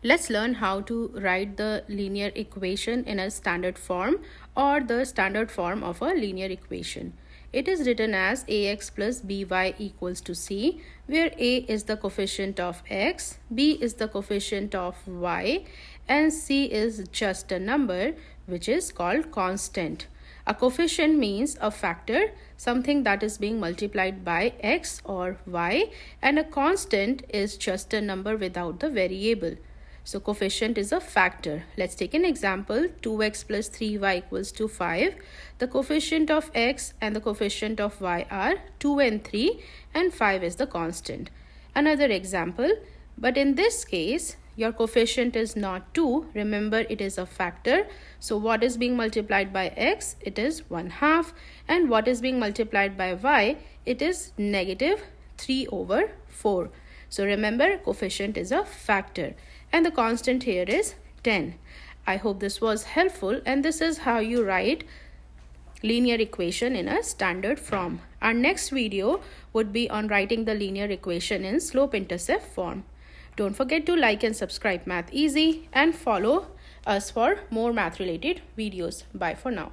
Let's learn how to write the linear equation in a standard form or the standard form of a linear equation. It is written as ax plus by equals to c, where a is the coefficient of x, b is the coefficient of y, and c is just a number which is called constant. A coefficient means a factor, something that is being multiplied by x or y, and a constant is just a number without the variable. So coefficient is a factor. Let's take an example. 2x plus 3y equals to 5. The coefficient of x and the coefficient of y are 2 and 3, and 5 is the constant. Another example, but in this case, your coefficient is not 2. Remember, it is a factor. So what is being multiplied by x? It is 1/2. And what is being multiplied by y? It is negative 3/4. So remember, coefficient is a factor. And the constant here is 10. I hope this was helpful, and this is how you write linear equation in a standard form. Our next video would be on writing the linear equation in slope-intercept form. Don't forget to like and subscribe Math Easy and follow us for more math related videos. Bye for now.